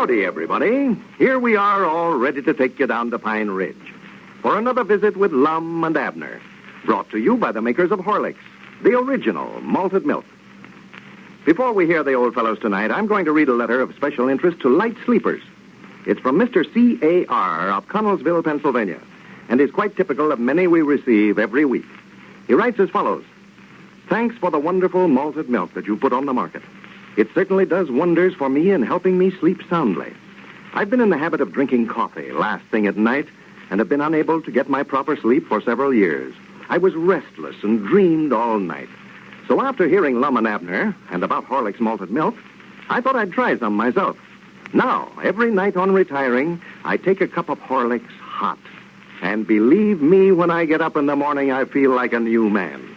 Howdy, everybody. Here we are, all ready to take you down to Pine Ridge for another visit with Lum and Abner, brought to you by the makers of Horlicks, the original malted milk. Before we hear the old fellows tonight, I'm going to read a letter of special interest to light sleepers. It's from Mr. C.A.R. of Connellsville, Pennsylvania, and is quite typical of many we receive every week. He writes as follows: Thanks for the wonderful malted milk that you put on the market. It certainly does wonders for me in helping me sleep soundly. I've been in the habit of drinking coffee last thing at night and have been unable to get my proper sleep for several years. I was restless and dreamed all night. So after hearing Lum and Abner and about Horlicks malted milk, I thought I'd try some myself. Now, every night on retiring, I take a cup of Horlicks hot. And believe me, when I get up in the morning, I feel like a new man.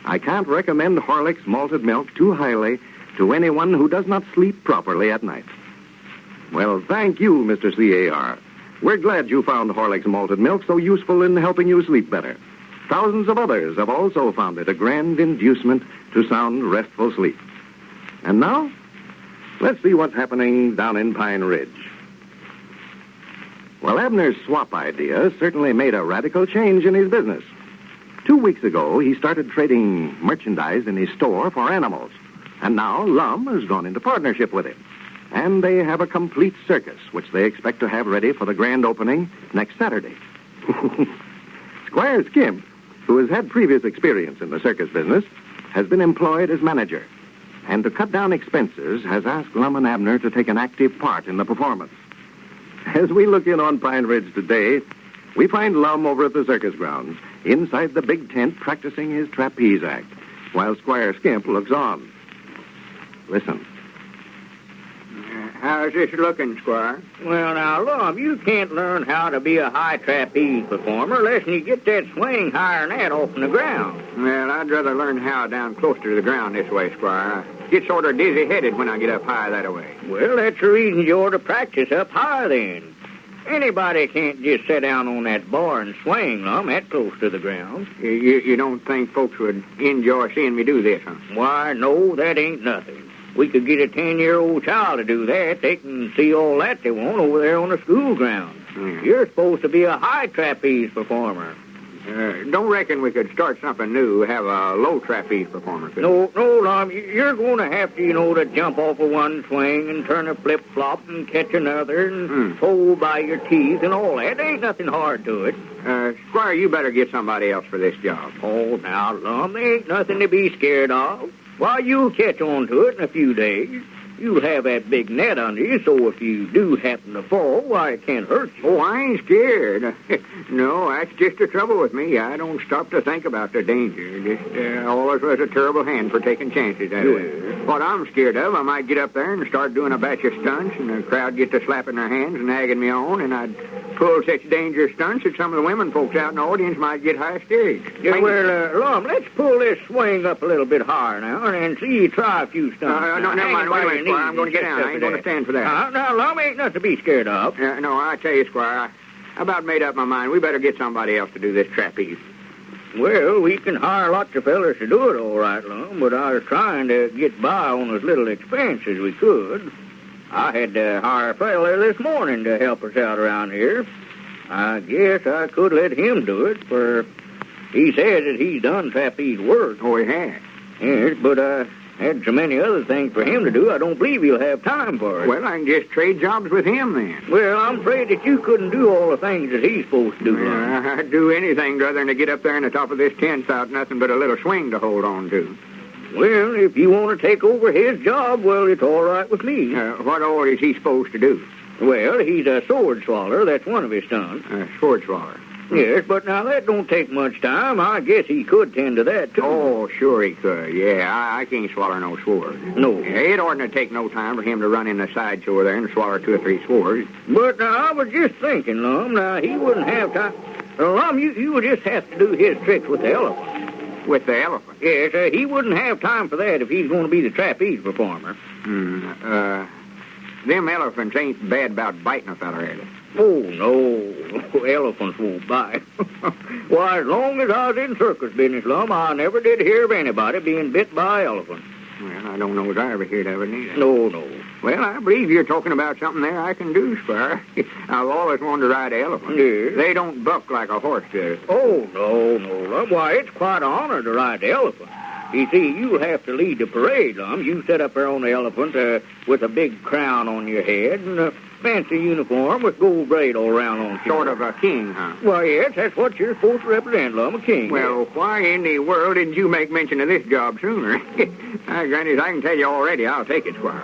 I can't recommend Horlicks malted milk too highly to anyone who does not sleep properly at night. Well, thank you, Mr. C.A.R. We're glad you found Horlicks malted milk so useful in helping you sleep better. Thousands of others have also found it a grand inducement to sound, restful sleep. And now, let's see what's happening down in Pine Ridge. Well, Abner's swap idea certainly made a radical change in his business. 2 weeks ago, he started trading merchandise in his store for animals. And now Lum has gone into partnership with him. And they have a complete circus, which they expect to have ready for the grand opening next Saturday. Squire Skimp, who has had previous experience in the circus business, has been employed as manager. And to cut down expenses, has asked Lum and Abner to take an active part in the performance. As we look in on Pine Ridge today, we find Lum over at the circus grounds, inside the big tent practicing his trapeze act, while Squire Skimp looks on. Listen. How's this looking, Squire? Well, now, Lum, you can't learn how to be a high trapeze performer unless you get that swing higher than that off the ground. Well, I'd rather learn how down closer to the ground this way, Squire. I get sort of dizzy-headed when I get up high that way. Well, that's the reason you ought to practice up high then. Anybody can't just sit down on that bar and swing, Lum, that close to the ground. You don't think folks would enjoy seeing me do this, huh? Why, no, that ain't nothing. We could get a 10-year-old child to do that. They can see all that they want over there on the school grounds. You're supposed to be a high trapeze performer. Don't reckon we could start something new, have a low trapeze performer. No, Lum, you're going to have to, to jump off of one swing and turn a flip-flop and catch another and hold by your teeth and all that. There ain't nothing hard to it. Squire, you better get somebody else for this job. Oh, now, Lum, there ain't nothing to be scared of. Why, you'll catch on to it in a few days. You'll have that big net under you, so if you do happen to fall, why, it can't hurt you. Oh, I ain't scared. No, that's just the trouble with me. I don't stop to think about the danger. Just always was a terrible hand for taking chances that way. What I'm scared of, I might get up there and start doing a batch of stunts, and the crowd get to slapping their hands and nagging me on, and I'd pull such dangerous stunts that some of the women folks out in the audience might get hysterics. Yeah, well, Lum, let's pull this swing up a little bit higher now and see you try a few stunts. No, never mind. Wait, Squire, I'm going to get down. I ain't going to stand for that. Now, Lum, ain't nothing to be scared of. No, I tell you, Squire, I about made up my mind. We better get somebody else to do this trapeze. Well, we can hire lots of fellas to do it, all right, Lum, but I was trying to get by on as little expense as we could. I had to hire a fella this morning to help us out around here. I guess I could let him do it, for he says that he's done trapeze work. Oh, he has? Yes, but I had so many other things for him to do, I don't believe he'll have time for it. Well, I can just trade jobs with him, then. Well, I'm afraid that you couldn't do all the things that he's supposed to do. Well, I'd do anything rather than to get up there in the top of this tent without nothing but a little swing to hold on to. Well, if you want to take over his job, well, it's all right with me. What all is he supposed to do? Well, he's a sword swaller. That's one of his stunts. Sword swaller. Yes, but now that don't take much time. I guess he could tend to that, too. Oh, sure he could. Yeah, I can't swallow no sword. No. Yeah, it oughtn't to take no time for him to run in the sideshow over there and swallow 2 or 3 swords. But now, I was just thinking, Lum, now, he wouldn't have time. Lum, you would just have to do his tricks with the elephant. With the elephant? Yes, he wouldn't have time for that if he's going to be the trapeze performer. Them elephants ain't bad about biting a feller, are they? Oh, no. Elephants won't bite. Why, as long as I was in circus business, Lum, I never did hear of anybody being bit by an elephant. Well, I don't know as I ever heard of it neither. No. Well, I believe you're talking about something there I can do, Squire. I've always wanted to ride an elephant. Yeah. They don't buck like a horse does. Oh, no, Lum. Why, it's quite an honor to ride the elephant. You see, you have to lead the parade, Lum. You sit up there on the elephant with a big crown on your head and a fancy uniform with gold braid all around on you. Sort of a king, huh? Well, yes, that's what you're supposed to represent, Lum, a king. Well, why in the world didn't you make mention of this job sooner? Granny, I can tell you already, I'll take it, Squire.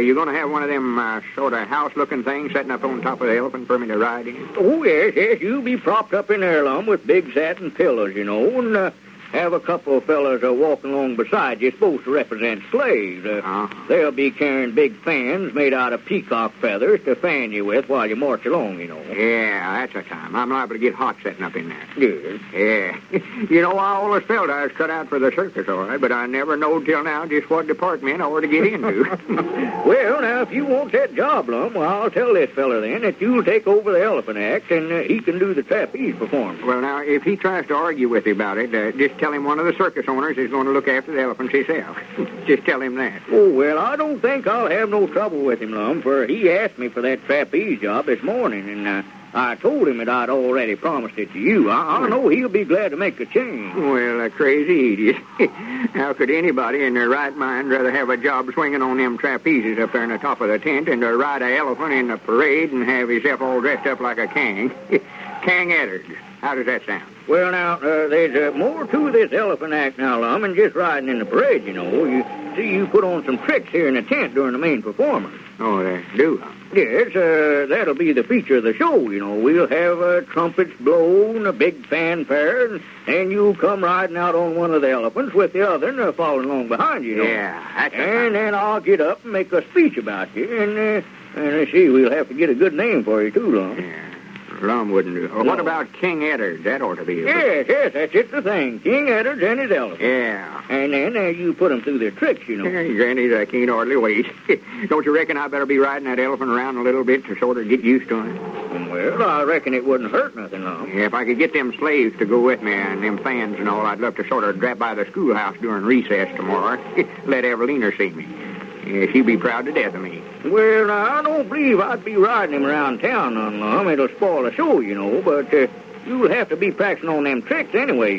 You going to have one of them sort of house-looking things setting up on top of the elephant for me to ride in? Oh, yes. You'll be propped up in there, Lum, with big satin pillows, and have a couple of fellas walking along beside you, supposed to represent slaves. They'll be carrying big fans made out of peacock feathers to fan you with while you march along, Yeah, that's a time. I'm liable to get hot setting up in there. Yes. Yeah. I always felt I was cut out for the circus, all right, but I never knowed till now just what department I ought to get into. Well, now, if you want that job, Lum, well, I'll tell this fella then that you'll take over the elephant act and he can do the trapeze performance. Well, now, if he tries to argue with you about it, just tell him one of the circus owners is going to look after the elephants himself. Just tell him that. Oh, well, I don't think I'll have no trouble with him, Lum, for he asked me for that trapeze job this morning, and I told him that I'd already promised it to you. I know he'll be glad to make a change. Well, crazy idiot. How could anybody in their right mind rather have a job swinging on them trapezes up there in the top of the tent than to ride an elephant in the parade and have himself all dressed up like a king? King Eddard. How does that sound? Well, now, there's more to this elephant act now, Lum, than just riding in the parade, You see, you put on some tricks here in the tent during the main performance. Oh, they do? Yes, that'll be the feature of the show, We'll have trumpets blown, a big fanfare, and you'll come riding out on one of the elephants with the other and following along behind you, Yeah, that's And then I'll get up and make a speech about you, and see, we'll have to get a good name for you, too, Lum. Yeah. Lum wouldn't do. What about King Eddard? That ought to be Yes, that's it, the thing. King Eddard and his elephant. Yeah. And then you put them through their tricks, Hey, Granny, I can't hardly wait. Don't you reckon I better be riding that elephant around a little bit to sort of get used to him? Well, I reckon it wouldn't hurt nothing, Lum. Yeah, if I could get them slaves to go with me and them fans and all, I'd love to sort of drop by the schoolhouse during recess tomorrow. Let Evelina see me. Yeah, she'd be proud to death of me. Well, I don't believe I'd be riding him around town none, Lum. It'll spoil the show, but you'll have to be practicing on them tricks anyway,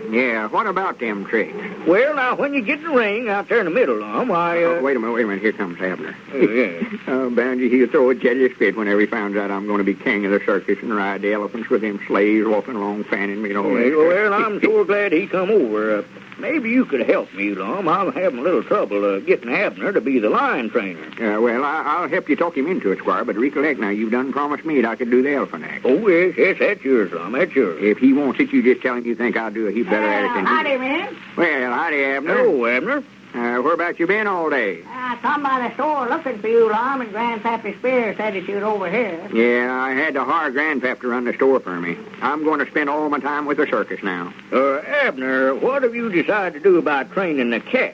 Yeah, what about them tricks? Well, now, when you get in the ring out there in the middle, Lum, wait a minute. Here comes Abner. Yeah. Oh, Bounty, he'll throw a jealous fit whenever he finds out I'm going to be king of the circus and ride the elephants with them slaves walking along fanning me and all that. Well, I'm so glad he come over. Maybe you could help me, Lum. I'm having a little trouble getting Abner to be the lion trainer. Well, I'll help you talk him into it, Squire, but recollect now, you've done promised me that I could do the elephant act. Oh, yes, that's yours, Lum, that's yours. If he wants it, you just tell him you think I'll do a heap better at it than he. Howdy, man. Well, howdy, Abner. Hello, Abner. Whereabouts you been all day? I come by the store looking for you, Lum, and Grandpappy Spears said that you'd over here. Yeah, I had to hire Grandpap to run the store for me. I'm going to spend all my time with the circus now. Abner, what have you decided to do about training the cat?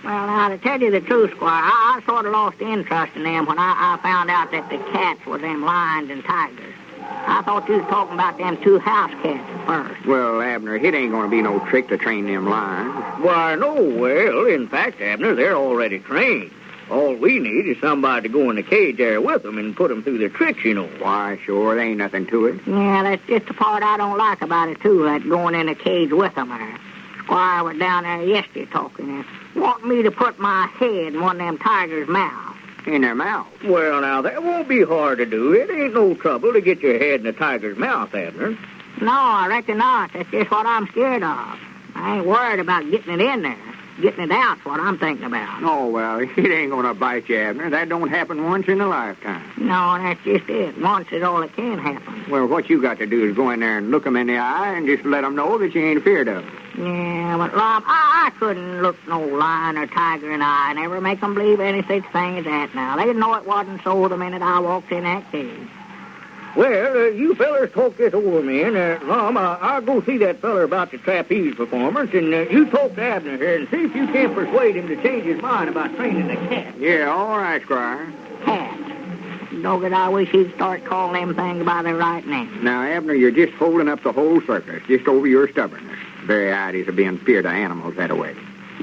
Well, now, to tell you the truth, Squire, I sort of lost interest in them when I found out that the cats were them lions and tigers. I thought you was talking about them two house cats at first. Well, Abner, it ain't going to be no trick to train them lions. Why, no. Well, in fact, Abner, they're already trained. All we need is somebody to go in the cage there with them and put them through their tricks, Why, sure, there ain't nothing to it. Yeah, that's just the part I don't like about it, too, that going in the cage with them there. Squire was down there yesterday talking and wanting me to put my head in one of them tigers' mouths. In their mouth? Well, now, that won't be hard to do. It ain't no trouble to get your head in a tiger's mouth, Abner. No, I reckon not. That's just what I'm scared of. I ain't worried about getting it in there. Getting it out's what I'm thinking about. Oh, well, it ain't going to bite you, Abner. That don't happen once in a lifetime. No, that's just it. Once is all that can happen. Well, what you got to do is go in there and look them in the eye and just let them know that you ain't afeard of them. Yeah, but, Lum, I couldn't look no lion or tiger in the eye and ever make them believe any such thing as that now. They'd know it wasn't so the minute I walked in that cage. Well, you fellers talk this over me, and, Lum, I'll go see that feller about the trapeze performance, and you talk to Abner here and see if you can persuade him to change his mind about training the cat. Yeah, all right, Squire. Cat. Dogged, I wish he'd start calling them things by their right name. Now, Abner, you're just holding up the whole circus, just over your stubbornness. Very ideas of being feared of animals that way.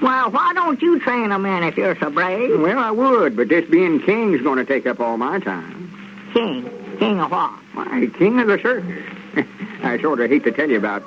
Well, why don't you train them in if you're so brave? Well, I would, but this being king's going to take up all my time. King? King of what? Why, king of the circus. I sort of hate to tell you about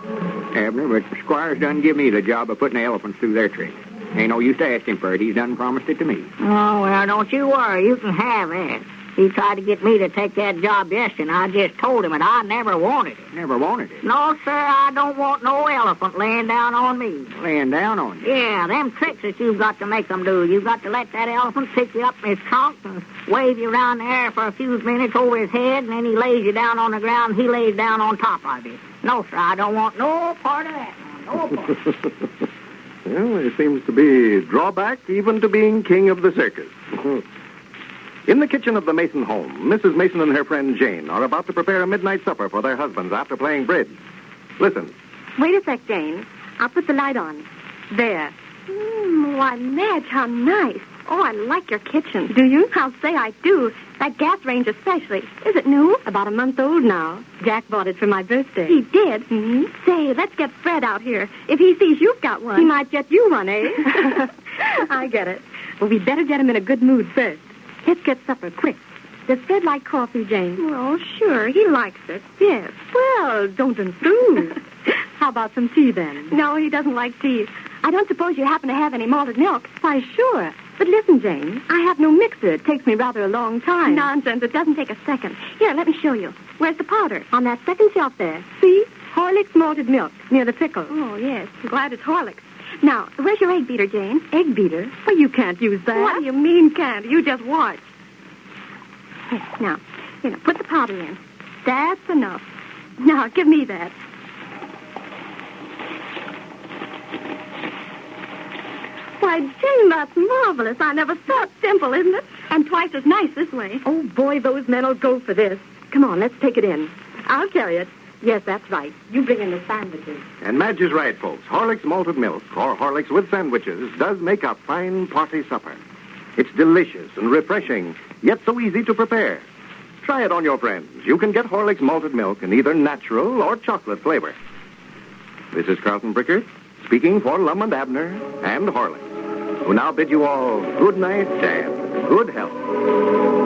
Abner, but Squire's done give me the job of putting the elephants through their trick. Ain't no use to ask him for it. He's done promised it to me. Oh, well, don't you worry. You can have it. He tried to get me to take that job yesterday, and I just told him that I never wanted it. Never wanted it. No, sir, I don't want no elephant laying down on me. Laying down on you. Yeah, them tricks that you've got to make them do. You've got to let that elephant pick you up in his trunk and wave you around the air for a few minutes over his head, and then he lays you down on the ground, and he lays down on top of you. No, sir, I don't want no part of that. No part. Well, there seems to be drawback even to being king of the circus. In the kitchen of the Mason home, Mrs. Mason and her friend Jane are about to prepare a midnight supper for their husbands after playing bridge. Listen. Wait a sec, Jane. I'll put the light on. There. Why, Madge, how nice. Oh, I like your kitchen. Do you? I'll say I do. That gas range especially. Is it new? About a month old now. Jack bought it for my birthday. He did? Mm-hmm. Say, let's get Fred out here. If he sees you've got one, he might get you one, eh? I get it. Well, we'd better get him in a good mood first. Let's get supper, quick. Does Fred like coffee, Jane? Well, sure. He likes it. Yes. Well, don't enthuse. How about some tea, then? No, he doesn't like tea. I don't suppose you happen to have any malted milk? Why, sure. But listen, Jane, I have no mixer. It takes me rather a long time. Nonsense. It doesn't take a second. Here, let me show you. Where's the powder? On that second shelf there. See? Horlicks malted milk, near the pickle. Oh, yes. I'm glad it's Horlicks. Now, where's your egg beater, Jane? Egg beater? Well, you can't use that. What do you mean can't? You just watch. Here, now, put the powder in. That's enough. Now, give me that. Why, Jane, that's marvelous. I never saw it. Simple, isn't it? And twice as nice this way. Oh, boy, those men will go for this. Come on, let's take it in. I'll carry it. Yes, that's right. You bring in the sandwiches. And Madge is right, folks. Horlicks malted milk, or Horlicks with sandwiches, does make a fine party supper. It's delicious and refreshing, yet so easy to prepare. Try it on your friends. You can get Horlicks malted milk in either natural or chocolate flavor. This is Carlton Brickert, speaking for Lum and Abner and Horlicks, who now bid you all good night and good health.